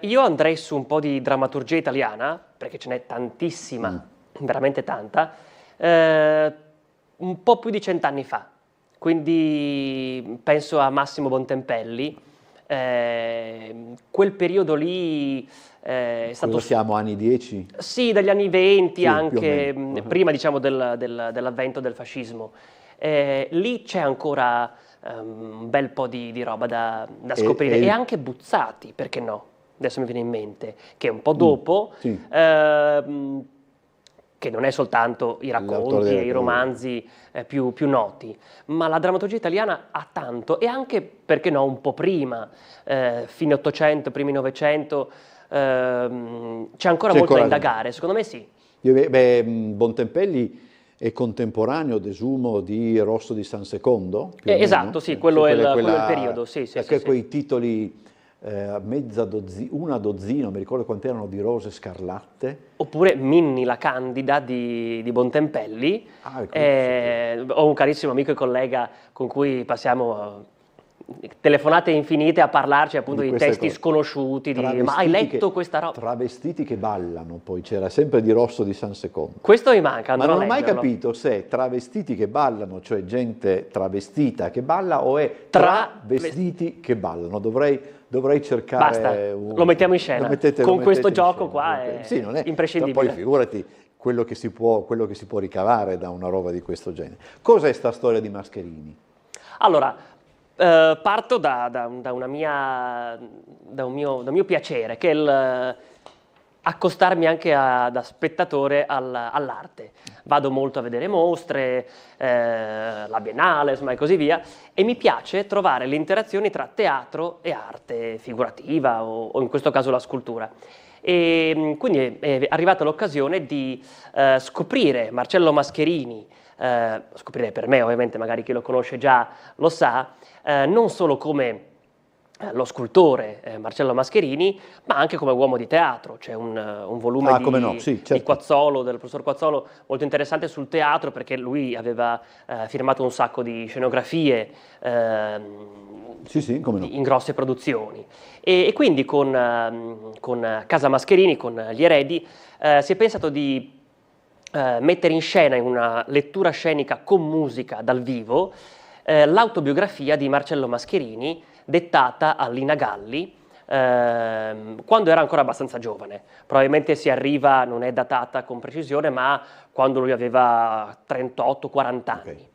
Io andrei su un po' di drammaturgia italiana, perché ce n'è tantissima, veramente tanta, un po' più di 100 anni fa, quindi penso a Massimo Bontempelli. Quel periodo lì è stato... Cosa siamo, anni 10? Sì, dagli anni 20, sì, anche prima diciamo dell'avvento del fascismo. Lì c'è ancora un bel po' di roba da scoprire e anche Buzzati, perché no? Adesso mi viene in mente che un po' dopo, che non è soltanto i racconti e i romanzi più noti, ma la drammaturgia italiana ha tanto, e anche, perché no, un po' prima, fine 800, primi 900, c'è ancora molto da indagare, secondo me sì. Bontempelli è contemporaneo, desumo, di Rosso di San Secondo? Esatto, sì, quello è il periodo, sì. Quei titoli, una dozzina, mi ricordo quanti erano, di Rose Scarlatte. Oppure Minni la Candida di Bontempelli. Ho un carissimo amico e collega con cui passiamo telefonate infinite a parlarci appunto di testi sconosciuti, ma hai letto questa roba? Travestiti che ballano, poi c'era sempre di Rosso di San Secondo. Questo mi manca, ma non ho mai capito se travestiti che ballano, cioè gente travestita che balla, o è travestiti che ballano. Dovrei cercare... Basta, lo mettiamo in scena. Con questo gioco qua è imprescindibile. Poi figurati quello che si può ricavare da una roba di questo genere. Cos'è sta storia di Mascherini? Allora, parto da un mio piacere, che è accostarmi anche da spettatore all'arte. Vado molto a vedere mostre, la Biennale, insomma, e così via, e mi piace trovare le interazioni tra teatro e arte figurativa o in questo caso la scultura. E quindi è arrivata l'occasione di scoprire Marcello Mascherini, scoprire per me, ovviamente, magari chi lo conosce già lo sa, non solo come lo scultore Marcello Mascherini, ma anche come uomo di teatro. C'è un volume di Quazzolo, del professor Quazzolo, molto interessante sul teatro, perché lui aveva firmato un sacco di scenografie in grosse produzioni. E quindi con Casa Mascherini, con gli eredi, si è pensato di mettere in scena, in una lettura scenica con musica dal vivo, l'autobiografia di Marcello Mascherini, dettata a Lina Galli, quando era ancora abbastanza giovane. Probabilmente si arriva, non è datata con precisione, ma quando lui aveva 38-40 anni.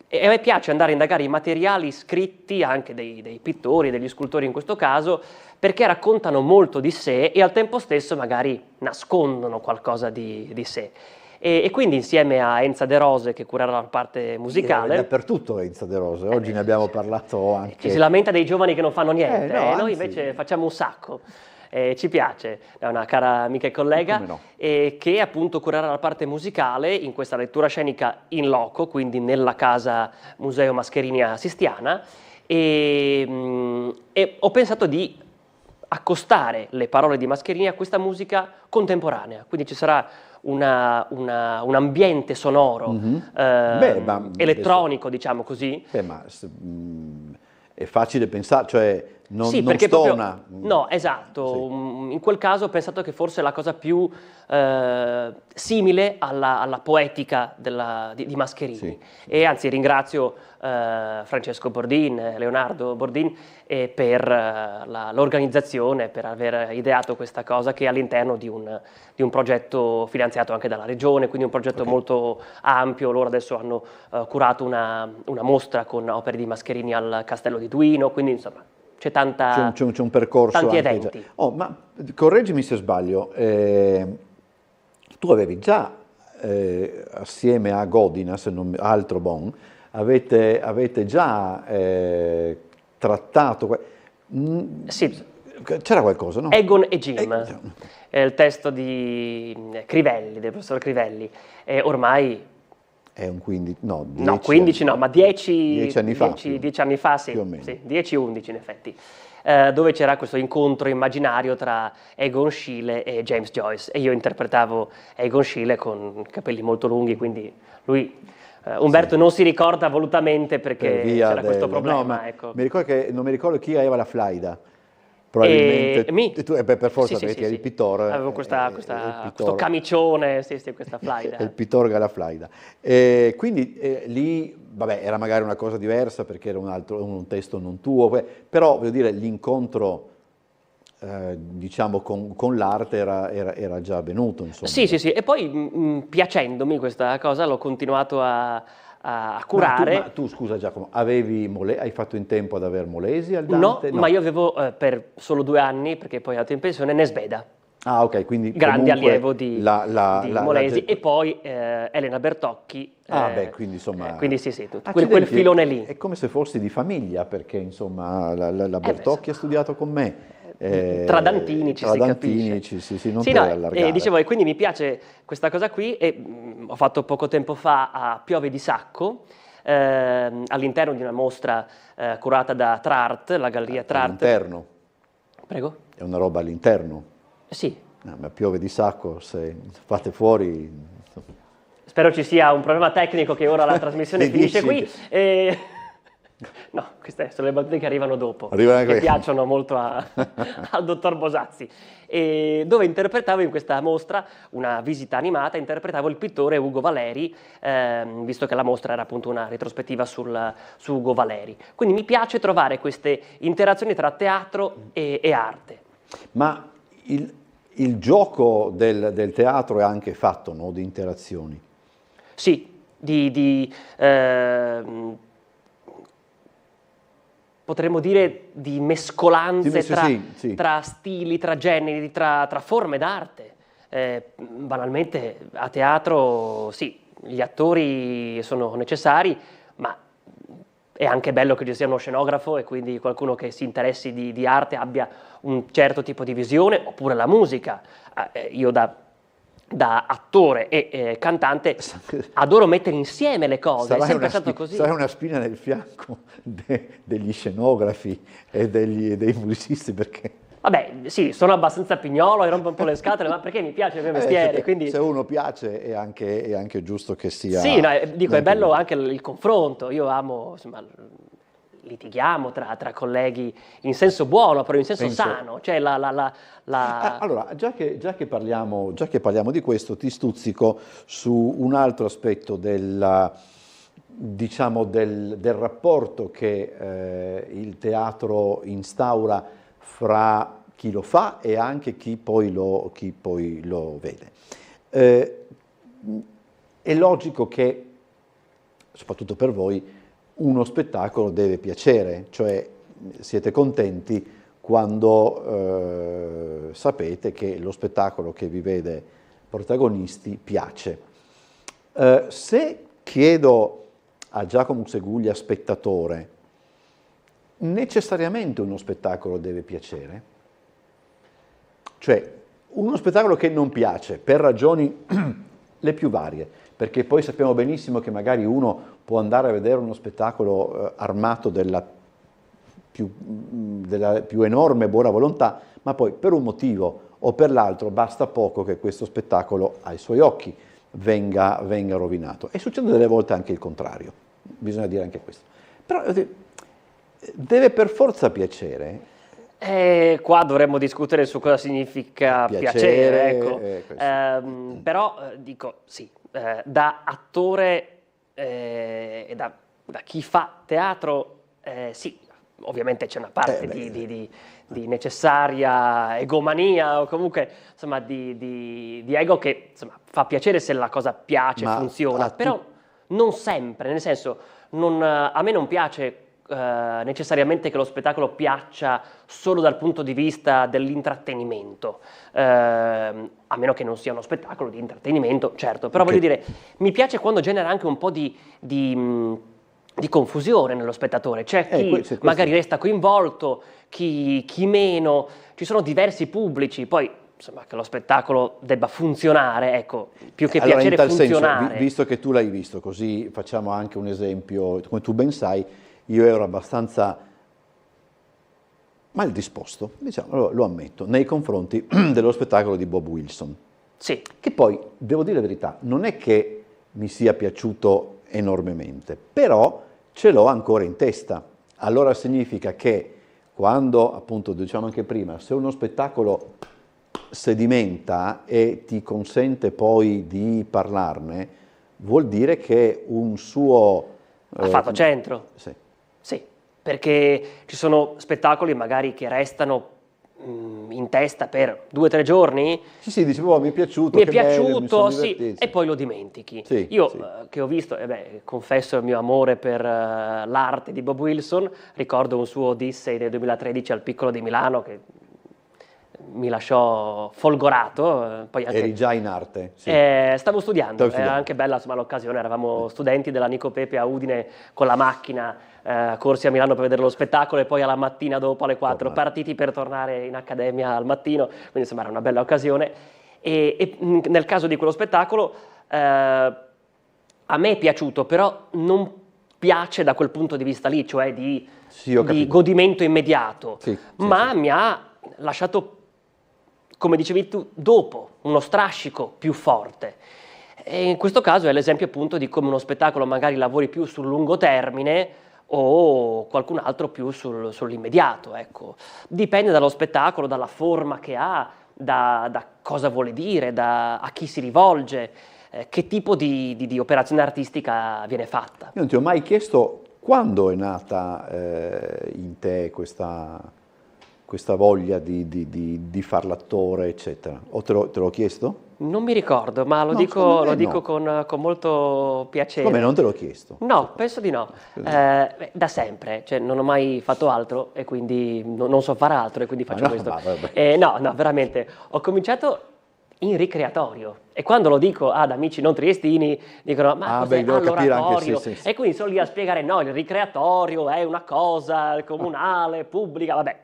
E a me piace andare a indagare i materiali scritti anche dei pittori, degli scultori in questo caso, perché raccontano molto di sé e al tempo stesso magari nascondono qualcosa di sé. E quindi insieme a Enza De Rose, che curerà la parte musicale. Dappertutto Enza De Rose, oggi ne abbiamo parlato anche. Ci si lamenta dei giovani che non fanno niente, no, noi anzi. invece facciamo un sacco. Ci piace, è una cara amica e collega, Come no? che appunto curerà la parte musicale in questa lettura scenica in loco, quindi nella casa Museo Mascherini a Sistiana, e ho pensato di accostare le parole di Mascherini a questa musica contemporanea, quindi ci sarà un ambiente sonoro, elettronico, diciamo così. È facile pensare, cioè non perché stona. No, esatto. Sì. In quel caso ho pensato che forse la cosa più simile alla poetica di Mascherini. Sì. E anzi ringrazio Francesco Bordin, Leonardo Bordin, per l'organizzazione, per aver ideato questa cosa, che è all'interno di un progetto finanziato anche dalla Regione, quindi un progetto molto ampio. Loro adesso hanno curato una mostra con opere di Mascherini al Castello di Duino, quindi insomma c'è c'è un percorso, tanti anche eventi. Ma correggimi se sbaglio, tu avevi già assieme a Godina, se non altro bon, avete già trattato. Sì. C'era qualcosa, no? Egon e Jim, è il testo di Crivelli, del professor Crivelli, e ormai è un 15, no, 10, no, 15 no, ma 10 anni fa, 10 anni fa, sì, più o meno. sì, 10-11 in effetti, dove c'era questo incontro immaginario tra Egon Schiele e James Joyce, e io interpretavo Egon Schiele con capelli molto lunghi, quindi lui, Umberto non si ricorda volutamente perché c'era questo problema. No, ma ecco. non mi ricordo chi aveva la Flaida. Probabilmente tu, per forza, sì, perché eri il pittore. avevo questo camicione, questa Flaida. Il pittore che ha la Flaida. Quindi lì, vabbè, era magari una cosa diversa perché era un testo non tuo, però voglio dire, l'incontro diciamo con l'arte era già avvenuto, insomma. Sì, e poi piacendomi questa cosa l'ho continuato a curare. Ma tu, scusa Giacomo, hai fatto in tempo ad aver Molesi al Dante? No, ma io avevo per solo 2 anni, perché poi è andato in pensione, Nesbeda. Ah, ok, quindi grande allievo di Molesi, la... e poi Elena Bertocchi. Quindi insomma... quindi sì, quel filone lì. È come se fossi di famiglia, perché insomma la Bertocchi ha studiato con me. Tra Dantini ci si capisce. Sì, non per allargare. Dicevo, e quindi mi piace questa cosa qui, e ho fatto poco tempo fa a Piove di Sacco, all'interno di una mostra curata da Trart, la galleria Trart. All'interno? Prego? È una roba all'interno? Sì. No, ma Piove di Sacco, se fate fuori... Spero ci sia un problema tecnico, che ora la trasmissione finisce qui. No, queste sono le battute che arrivano dopo, che piacciono molto al dottor Bosazzi. Dove interpretavo in questa mostra, una visita animata, interpretavo il pittore Ugo Valeri, visto che la mostra era appunto una retrospettiva su Ugo Valeri. Quindi mi piace trovare queste interazioni tra teatro e arte. Ma il gioco del teatro è anche fatto, no, di interazioni? Sì, potremmo dire di mescolanze tra stili, tra generi, tra forme d'arte. Banalmente a teatro sì, gli attori sono necessari, ma è anche bello che ci sia uno scenografo e quindi qualcuno che si interessi di arte, abbia un certo tipo di visione, oppure la musica. Io da attore e cantante adoro mettere insieme le cose, è sempre stato così. Sarai una spina nel fianco degli scenografi e dei musicisti, perché... Vabbè, sì, sono abbastanza pignolo e rompo un po' le scatole, ma perché mi piace il mio mestiere, quindi... Se uno piace è anche giusto che sia... Sì, no, dico, è bello anche il confronto, io amo, insomma, litighiamo tra colleghi in senso buono, però in senso sano, cioè Allora, già che parliamo di questo, ti stuzzico su un altro aspetto del rapporto che il teatro instaura fra chi lo fa e anche chi poi lo vede. È logico che, soprattutto per voi, uno spettacolo deve piacere, cioè siete contenti quando sapete che lo spettacolo che vi vede protagonisti piace. Se chiedo a Giacomo Seguglia, spettatore, necessariamente uno spettacolo deve piacere? Cioè, uno spettacolo che non piace, per ragioni le più varie, perché poi sappiamo benissimo che magari uno può andare a vedere uno spettacolo armato della più enorme buona volontà, ma poi per un motivo o per l'altro basta poco che questo spettacolo ai suoi occhi venga rovinato. E succede delle volte anche il contrario, bisogna dire anche questo. Però deve per forza piacere. Qua dovremmo discutere su cosa significa piacere, ecco. Però dico sì, da attore e da chi fa teatro, sì, ovviamente c'è una parte di necessaria egomania o comunque insomma di ego che insomma fa piacere se la cosa piace, funziona, però non sempre, nel senso a me non piace necessariamente che lo spettacolo piaccia solo dal punto di vista dell'intrattenimento, a meno che non sia uno spettacolo di intrattenimento, certo, però voglio dire, mi piace quando genera anche un po' di confusione nello spettatore, c'è chi magari resta coinvolto, chi meno, ci sono diversi pubblici, poi insomma che lo spettacolo debba funzionare, ecco, più che piacere in tal funzionare. Senso, visto che tu l'hai visto, così facciamo anche un esempio, come tu ben sai, io ero abbastanza mal disposto, diciamo, lo ammetto, nei confronti dello spettacolo di Bob Wilson. Sì. Che poi, devo dire la verità, non è che mi sia piaciuto enormemente, però ce l'ho ancora in testa. Allora significa che quando, appunto, diciamo anche prima, se uno spettacolo sedimenta e ti consente poi di parlarne, vuol dire che un suo... Ha fatto centro. Sì. Sì, perché ci sono spettacoli magari che restano in testa per 2 o 3 giorni. Sì, dicevo, mi è piaciuto. Mi è piaciuto, sì, sì, e poi lo dimentichi. Sì, Io sì. che ho visto, confesso il mio amore per l'arte di Bob Wilson, ricordo un suo Odyssey del 2013 al Piccolo di Milano che mi lasciò folgorato. Poi anche, eri già in arte? Sì. Stavo studiando, era anche bella insomma, l'occasione, eravamo studenti della Nico Pepe a Udine con la macchina, corsi a Milano per vedere lo spettacolo e poi alla mattina dopo alle 4 partiti per tornare in accademia al mattino, quindi insomma era una bella occasione. E nel caso di quello spettacolo a me è piaciuto, però non piace da quel punto di vista lì, cioè di godimento immediato, ma mi ha lasciato, come dicevi tu, dopo uno strascico più forte. E in questo caso è l'esempio appunto di come uno spettacolo magari lavori più sul lungo termine o qualcun altro più sull'immediato, ecco. Dipende dallo spettacolo, dalla forma che ha, da cosa vuole dire, a chi si rivolge, che tipo di operazione artistica viene fatta. Io non ti ho mai chiesto quando è nata in te questa voglia di far l'attore, eccetera. O te l'ho chiesto? Non mi ricordo, ma lo dico con molto piacere. Come non te l'ho chiesto? No, penso di no. Da sempre, cioè non ho mai fatto altro e quindi non so fare altro e quindi faccio questo. No, veramente. Ho cominciato in ricreatorio e quando lo dico ad amici non triestini dicono ma cos'è l'oratorio? Sì. E quindi sono lì a spiegare no, il ricreatorio è una cosa comunale, pubblica, vabbè.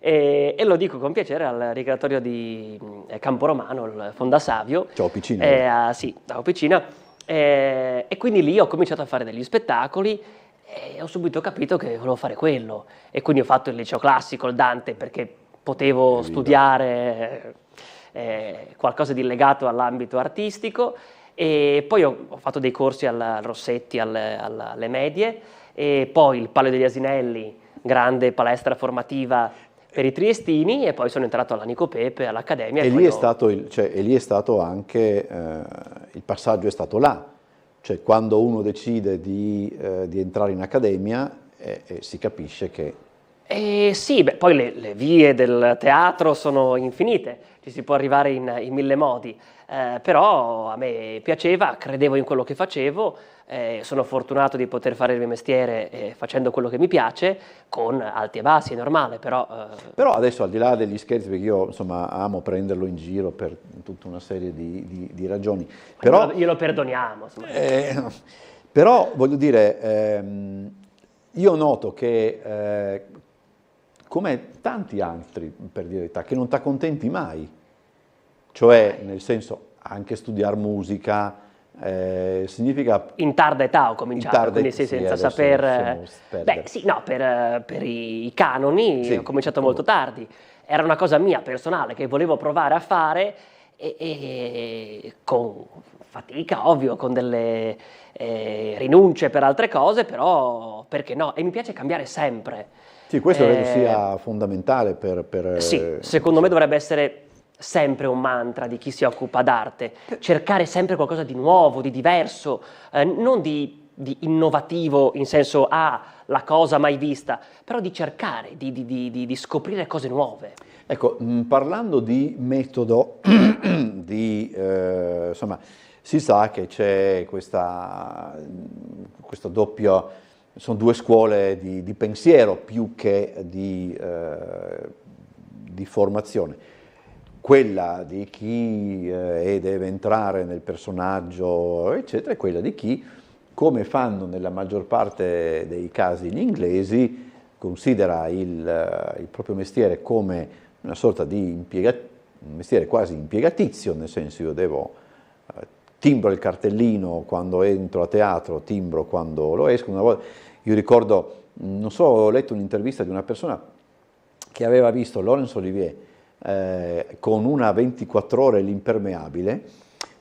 E lo dico con piacere al ricreatorio di Camporomano, il Fondasavio. Ciao Piccina. Sì, da Piccina. E quindi lì ho cominciato a fare degli spettacoli e ho subito capito che volevo fare quello. E quindi ho fatto il liceo classico, il Dante, perché potevo studiare qualcosa di legato all'ambito artistico. E poi ho fatto dei corsi al Rossetti, alle medie, e poi il Palio degli Asinelli, grande palestra formativa per i triestini, e poi sono entrato alla Nico Pepe, all'Accademia. E lì è stato anche, il passaggio è stato là, cioè quando uno decide di entrare in accademia si capisce che... Sì, poi le vie del teatro sono infinite, ci si può arrivare in 1000 modi, però a me piaceva, credevo in quello che facevo, sono fortunato di poter fare il mio mestiere facendo quello che mi piace, con alti e bassi, è normale, però... Però adesso, al di là degli scherzi, perché io insomma amo prenderlo in giro per tutta una serie di ragioni, però... Glielo perdoniamo. Però voglio dire, io noto che, come tanti altri, per dire la verità, che non ti accontenti mai, cioè nel senso anche studiare musica, significa... In tarda età ho cominciato, quindi sì, senza saper... Beh, sì, no, per i canoni sì, ho cominciato molto tardi. Era una cosa mia personale che volevo provare a fare e con fatica, ovvio, con delle rinunce per altre cose, però perché no? E mi piace cambiare sempre. Sì, questo credo sia fondamentale per Sì, secondo me dovrebbe essere sempre un mantra di chi si occupa d'arte, cercare sempre qualcosa di nuovo, di diverso, non di innovativo in senso la cosa mai vista, però di cercare, di scoprire cose nuove. Ecco, parlando di metodo, insomma, si sa che c'è questa doppia, sono due scuole di pensiero più che di formazione. Quella di chi deve entrare nel personaggio, eccetera, e quella di chi, come fanno nella maggior parte dei casi gli inglesi, considera il proprio mestiere come una sorta di un mestiere quasi impiegatizio, nel senso io timbro il cartellino quando entro a teatro, timbro quando lo esco. Una volta, io ricordo, non so, ho letto un'intervista di una persona che aveva visto Laurence Olivier con una 24 ore l'impermeabile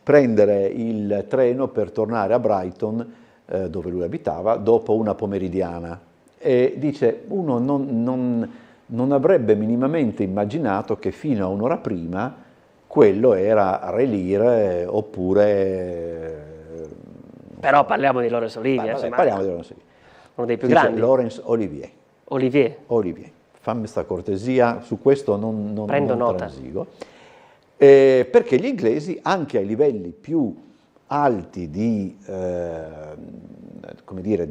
prendere il treno per tornare a Brighton, dove lui abitava, dopo una pomeridiana, e dice uno non avrebbe minimamente immaginato che fino a un'ora prima quello era Relire oppure... Però parliamo di Laurence Olivier. Parliamo di Laurence Olivier. Uno dei più grandi. Laurence Olivier. Olivier. Fammi questa cortesia, su questo non Prendo nota. transigo. Perché gli inglesi, anche ai livelli più alti di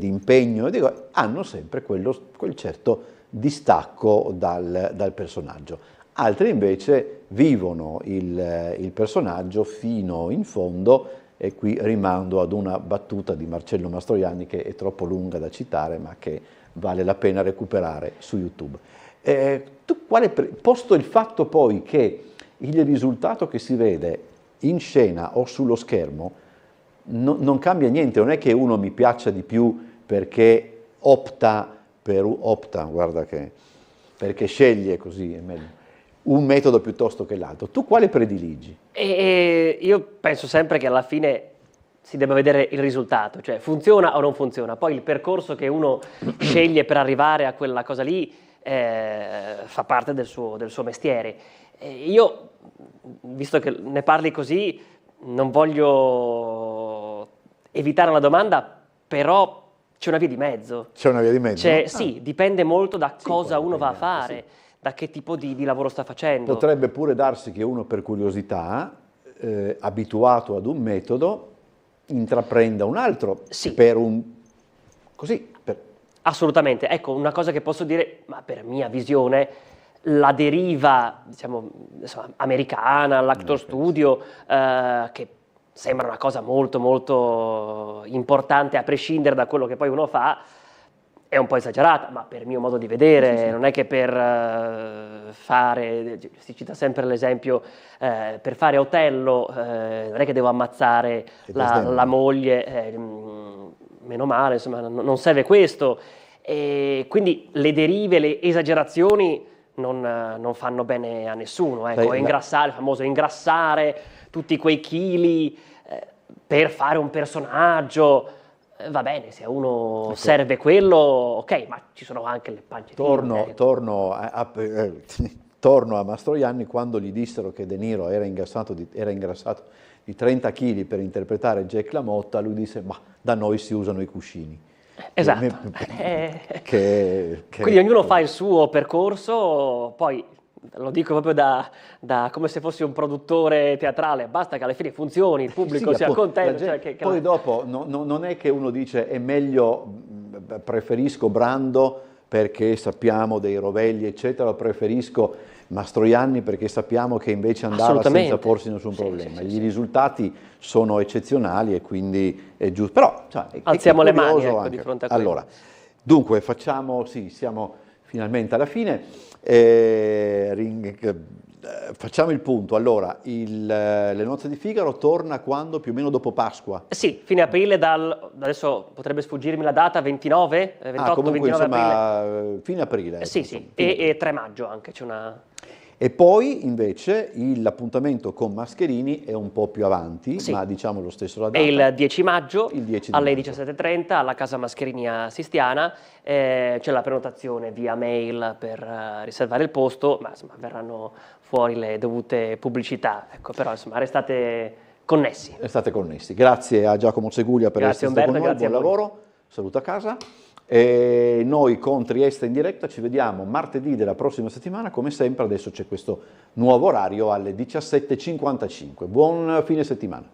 impegno, hanno sempre quel certo distacco dal personaggio. Altri invece vivono il personaggio fino in fondo, e qui rimando ad una battuta di Marcello Mastroianni che è troppo lunga da citare, ma che vale la pena recuperare su YouTube. Posto il fatto poi che il risultato che si vede in scena o sullo schermo non cambia niente, non è che uno mi piaccia di più perché perché sceglie, così è meglio, un metodo piuttosto che l'altro. Tu quale prediligi? Io penso sempre che alla fine si debba vedere il risultato, cioè funziona o non funziona. Poi il percorso che uno sceglie per arrivare a quella cosa lì fa parte del suo mestiere. Io, visto che ne parli così, non voglio evitare una domanda, però c'è una via di mezzo. C'è una via di mezzo? Sì, dipende molto da cosa uno va a fare, da che tipo di lavoro sta facendo. Potrebbe pure darsi che uno per curiosità, abituato ad un metodo, intraprenda un altro per un... così. Assolutamente. Ecco, una cosa che posso dire, ma per mia visione, la deriva, diciamo, americana, l'actor studio, che sembra una cosa molto molto importante a prescindere da quello che poi uno fa, è un po' esagerata, ma per mio modo di vedere, non è che per fare, si cita sempre l'esempio, per fare Otello, non è che devo ammazzare la moglie, meno male, insomma, non serve questo, e quindi le derive, le esagerazioni non fanno bene a nessuno, ecco. Ingrassare, il famoso ingrassare tutti quei chili per fare un personaggio, va bene, se a uno serve quello, ok, ma ci sono anche le pancette. Torno a Mastroianni, quando gli dissero che De Niro era ingrassato di 30 kg per interpretare Jack LaMotta, lui disse, ma da noi si usano i cuscini. Esatto. Quindi ognuno fa il suo percorso, poi lo dico proprio da come se fossi un produttore teatrale, basta che alla fine funzioni, il pubblico sia contento. Poi dopo non è che uno dice è meglio, preferisco Brando perché sappiamo dei rovelli eccetera, preferisco Mastroianni perché sappiamo che invece andava senza porsi nessun problema. I risultati sono eccezionali e quindi è giusto. Però alziamo le mani, ecco, di fronte a quello. Allora, dunque siamo finalmente alla fine. Facciamo il punto. Allora, Le nozze di Figaro torna quando? Più o meno dopo Pasqua? Sì, fine aprile, adesso potrebbe sfuggermi la data, 29, 28, comunque 29 insomma, aprile. fine aprile. Sì, insomma, e 3 maggio anche c'è una... E poi invece l'appuntamento con Mascherini è un po' più avanti, sì, ma diciamo lo stesso la data. È il 10 maggio, il 10 alle maggio. 17:30 alla Casa Mascherini a Sistiana. C'è la prenotazione via mail per riservare il posto, ma insomma verranno fuori le dovute pubblicità. Ecco, però insomma restate connessi. Restate connessi. Grazie a Giacomo Seguglia per essere stato con noi, buon lavoro, saluto a casa. E noi con Trieste in diretta ci vediamo martedì della prossima settimana, come sempre. Adesso c'è questo nuovo orario alle 17:55. Buon fine settimana.